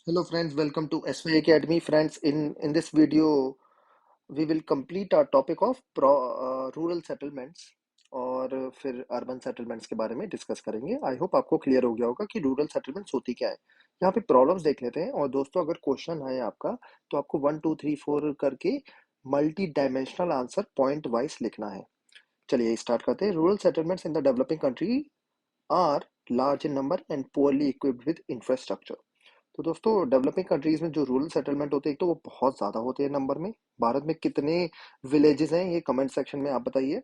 Hello friends, welcome to SY Academy. Friends, in this video, we will complete our topic of rural settlements और फिर urban settlements के बारे में discuss करेंगे। I hope आपको clear हो गया होगा कि रूरल सेटलमेंट्स होती क्या है। यहाँ पे प्रॉब्लम्स देख लेते हैं और दोस्तों अगर क्वेश्चन है आपका तो आपको 1 2 3 4 करके multi dimensional answer point wise लिखना है। चलिए स्टार्ट करते हैं। Rural settlements in the developing country are large in number and poorly equipped with infrastructure. तो दोस्तों डेवलपिंग कंट्रीज में जो रूरल सेटलमेंट होते हैं एक तो वो बहुत ज्यादा होते हैं नंबर में। भारत में कितने विलेजेस हैं ये कमेंट सेक्शन में आप बताइए।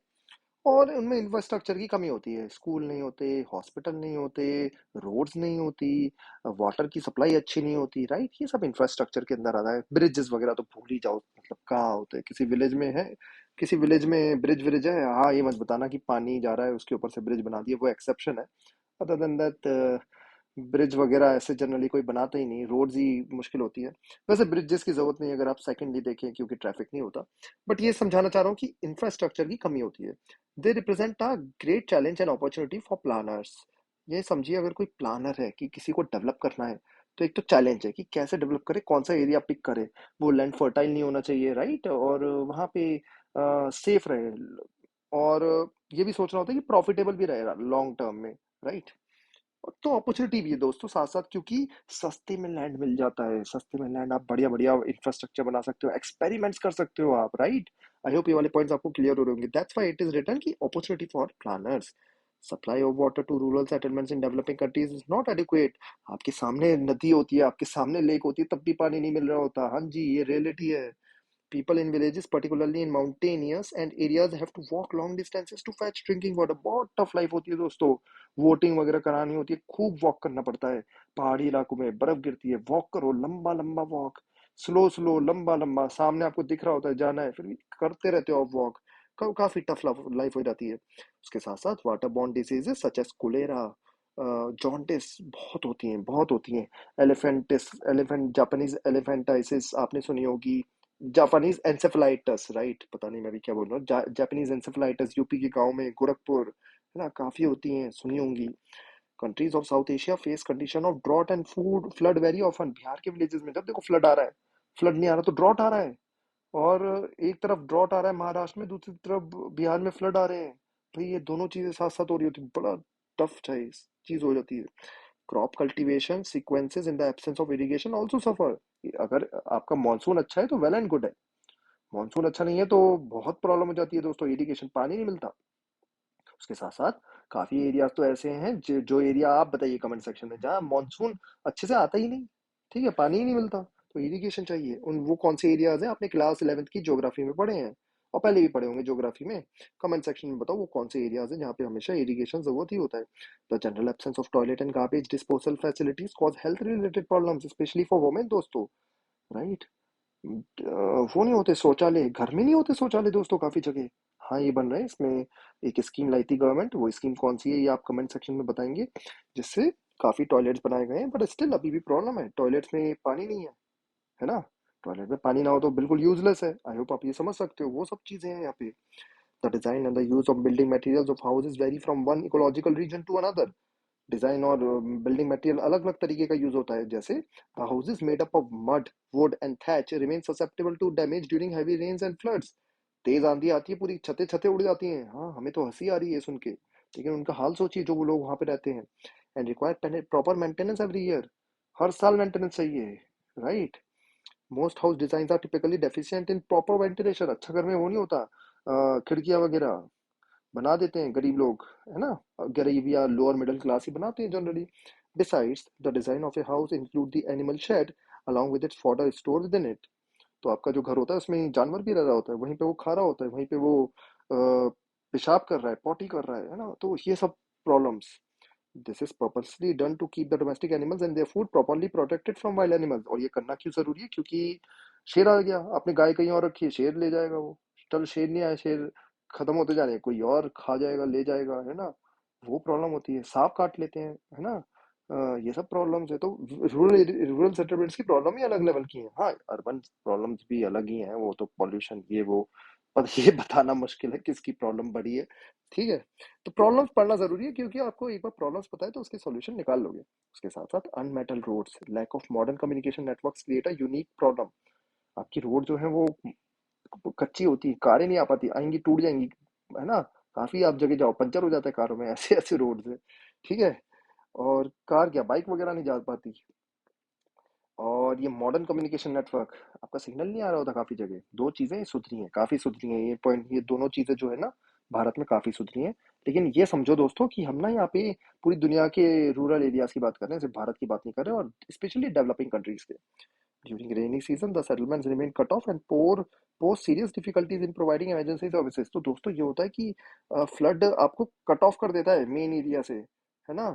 और उनमें इंफ्रास्ट्रक्चर की कमी होती है, स्कूल नहीं होते, हॉस्पिटल नहीं होते, रोड्स नहीं होती, वाटर की सप्लाई अच्छी नहीं होती, राइट। ये सब इंफ्रास्ट्रक्चर के अंदर आता है। ब्रिजेस वगैरह तो भूल ही जाओ, मतलब कहाँ होते हैं। किसी विलेज में है, किसी विलेज में ब्रिज व्रिज है, हाँ ये मत बताना कि पानी जा रहा है उसके ऊपर से ब्रिज बना दिया, वो एक्सेप्शन है। अदर देन दैट ब्रिज वगैरह ऐसे जनरली कोई बनाता ही नहीं, रोड्स ही मुश्किल होती है। वैसे ब्रिजेस की जरूरत नहीं अगर आप सेकेंडली देखें, क्योंकि ट्रैफिक नहीं होता। बट ये समझाना चाह रहा हूँ कि इंफ्रास्ट्रक्चर की कमी होती है। They represent a great challenge and opportunity for planners. ये समझिए अगर कोई प्लानर है कि किसी को डेवलप करना है, तो एक तो चैलेंज है कि कैसे डेवलप करे, कौन सा एरिया पिक करे। वो लैंड फर्टाइल नहीं होना चाहिए, राइट, और वहाँ पे सेफ रहे। और ये भी सोचना होता है कि प्रॉफिटेबल भी रहेगा लॉन्ग टर्म में, राइट। तो अपॉर्चुनिटी भी है दोस्तों साथ साथ, क्योंकि सस्ते में लैंड मिल जाता है। सस्ते में लैंड आप बढ़िया बढ़िया इंफ्रास्ट्रक्चर बना सकते हो, एक्सपेरिमेंट्स कर सकते हो आप, राइट। आई होप ये वाले पॉइंट्स आपको क्लियर हो रहे होंगे। That's why it is written key opportunity for planners. Supply of water to rural settlements in developing countries is not adequate. आपके सामने नदी होती है, आपके सामने लेक होती है, तब भी पानी नहीं मिल रहा होता। हाँ जी, ये रियलिटी है। People in villages, particularly in mountainous and areas, have to walk long distances to fetch drinking water. बहुत टफ लाइफ होती है दोस्तों। वोटिंग वगैरह करानी होती है, खूब वॉक करना पड़ता है। पहाड़ी इलाकों में बर्फ गिरती है, वॉक करो, लंबा लंबा वॉक, स्लो स्लो, लंबा लंबा, सामने आपको दिख रहा होता है जाना है, फिर भी करते रहते हो आप वॉक। काफी टफ लाइफ हो जाती है। उसके साथ साथ water borne diseases such as cholera, jaundice बहुत होती हैं, बहुत होती हैं। एलिफेंटिस, एलिफेंट, जापानीज एलिफेंटाइसिस आपने सुनी होगी। जापानीज एंसेफेलाइटिस, राइट, पता नहीं मैं भी क्या बोल रहा हूँ। जापानीज एंसेफेलाइटिस यूपी के गांव में, गोरखपुर, है ना, काफी होती हैं, सुनी होंगी। Countries of South Asia face condition of drought and food flood very often. Bihar के विलेजेस में जब देखो फ्लड आ रहा है, फ्लड नहीं आ रहा तो ड्रॉट आ रहा है। और एक तरफ ड्रॉट आ रहा है महाराष्ट्र में, दूसरी तरफ बिहार में फ्लड आ रहे हैं। भाई ये दोनों चीजें साथ साथ हो रही होती है, बड़ा टफ चीज हो जाती है। Crop cultivation sequences in the absence of irrigation also suffer. अगर आपका मानसून अच्छा है तो वेल एंड गुड है, मानसून अच्छा नहीं है तो बहुत प्रॉब्लम हो जाती है दोस्तों, इरिगेशन, पानी नहीं मिलता। उसके साथ साथ काफी एरियाज तो ऐसे हैं जो एरिया आप बताइए कमेंट सेक्शन में, जहाँ मानसून अच्छे से आता ही नहीं, ठीक है, पानी ही नहीं मिलता, तो इरिगेशन चाहिए। उन वो कौन से एरियाज हैं, आपने क्लास 11th की ज्योग्राफी में पढ़े हैं और पहले भी पढ़े होंगे ज्योग्राफी में। कमेंट सेक्शन में बताओ वो कौन से एरियाज हैं जहाँ पे हमेशा इरिगेशन जरूरत ही होता है। The general absence of toilet and garbage disposal facilities cause health related problems specially for women दोस्तों, राइट। वो नहीं होते शौचालय, घर में नहीं होते शौचालय दोस्तों काफी जगह। हाँ ये बन रहे हैं, इसमें एक स्कीम लाई थी गवर्नमेंट, वो स्कीम कौन सी है ये आप कमेंट सेक्शन में बताएंगे, जिससे काफी टॉयलेट्स बनाए गए हैं। बट स्टिल अभी भी प्रॉब्लम है, टॉयलेट्स में पानी नहीं है ना। टॉयलेट में पानी ना हो तो बिल्कुल यूजलेस है। आई होप आप ये समझ सकते हो, वो सब चीजें हैं यहाँ पे। The design and the use of building materials of houses vary from one ecological region to another. Design और बिल्डिंग मटेरियल अलग अलग तरीके का यूज होता है। जैसे houses made up of mud, wood and thatch remain susceptible to damage during heavy rains and floods. तेज आंधी आती है, पूरी छतें छतें उड़ जाती हैं। हाँ हमें तो हंसी आ रही है सुन के, लेकिन उनका हाल सोचिए जो वो लोग वहां पे रहते हैं। And require proper maintenance every year. हर साल मेंटेनेंस चाहिए, right. Most house design are typically deficient in proper ventilation. अच्छा घर में वो नहीं होता, खिड़कियां वगैरह बना देते हैं गरीब लोग, है ना। गरीब या लोअर मिडिल क्लास ही बनाते हैं generally. Besides, the design of a house include the animal shed along with its fodder stored within it. तो आपका जो घर होता है उसमें जानवर भी रह रहा होता है, वहीं पे वो खा रहा होता है, वहीं पे वो पेशाब कर रहा है, पॉटी कर रहा है ना। तो ये सब problems, this is purposely done to keep the domestic animals and their food properly protected from wild animals. और ये करना क्यों जरूरी है, क्योंकि शेर आ गया, आपने गाय कहीं और रखी है, शेर ले जाएगा वो। चल शेर नहीं आया, शेर खत्म होते जा रहे हैं, कोई और खा जाएगा, ले जाएगा, है ना। वो प्रॉब्लम होती है, सांप काट लेते हैं, है ना। ये सब प्रॉब्लम्स है। तो रूरल रूरल सेटलमेंट्स की प्रॉब्लम ही अलग लेवल की है। हाँ अर्बन प्रॉब्लम्स भी अलग ही हैं, वो तो पॉल्यूशन ये वो, पर ये बताना मुश्किल है किसकी प्रॉब्लम बड़ी है। ठीक है, तो प्रॉब्लम्स पढ़ना जरूरी है, क्योंकि आपको एक बार प्रॉब्लम्स पता है तो उसके सॉल्यूशन निकाल लोगे। उसके साथ साथ unmetalled roads, lack of modern communication networks create a unique problem. आपकी रोड जो है वो कच्ची होती है, कारें नहीं आ पाती, आएंगी टूट जाएंगी, है ना। काफी आप जगह जाओ पंचर हो जाता है कारों में, ऐसे ऐसे रोड है। ठीक है, और कार क्या बाइक वगैरह नहीं जा पाती। और ये मॉडर्न कम्युनिकेशन नेटवर्क, आपका सिग्नल नहीं आ रहा होता काफी जगह। दो चीजें सुधरी हैं, काफी सुधरी हैं, ये पॉइंट, ये दोनों चीजें जो है ना भारत में काफी सुधरी हैं। लेकिन ये समझो दोस्तों कि हम ना यहाँ पे पूरी दुनिया के रूरल एरियाज की बात कर रहे हैं, सिर्फ भारत की बात नहीं कर रहे, और स्पेशली डेवलपिंग कंट्रीज के। During rainy season the settlements remain cut off and pose serious difficulties in providing emergency services. तो दोस्तों ये होता है कि फ्लड आपको कट ऑफ कर देता है मेन एरिया से, है ना।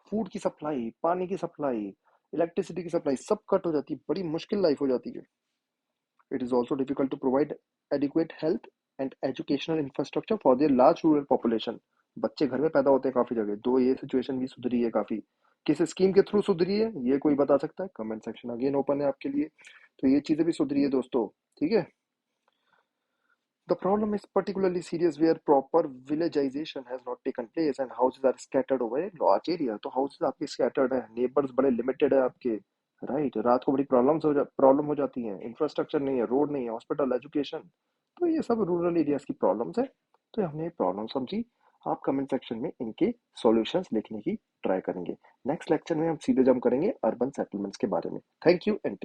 फूड की सप्लाई, पानी की सप्लाई, इलेक्ट्रिसिटी की सप्लाई सब कट हो जाती है, बड़ी मुश्किल लाइफ हो जाती है। It is also difficult to provide adequate health and educational infrastructure for their large rural population. बच्चे घर में पैदा होते हैं काफी जगह, दो ये सिचुएशन भी सुधरी है काफी। किस स्कीम के थ्रू सुधरी है ये कोई बता सकता है? कमेंट सेक्शन अगेन ओपन है आपके लिए। तो ये चीजें भी सुधरी है दोस्तों। ठीक है, the problem is particularly serious where proper villagization has not taken place and houses are scattered over a large area। तो houses आपके scattered है, neighbors बड़े limited है आपके, राइट। रात को बड़ी प्रॉब्लम हो जाती है, इंफ्रास्ट्रक्चर नहीं है, रोड नहीं है, हॉस्पिटल, एजुकेशन। तो ये सब रूरल एरियाज की प्रॉब्लम्स है। तो हमने प्रॉब्लम समझी, आप कमेंट सेक्शन में इनके सॉल्यूशंस लिखने की ट्राई करेंगे। नेक्स्ट लेक्चर में हम सीधे जंप करेंगे अर्बन सेटलमेंट्स के बारे में। Thank you and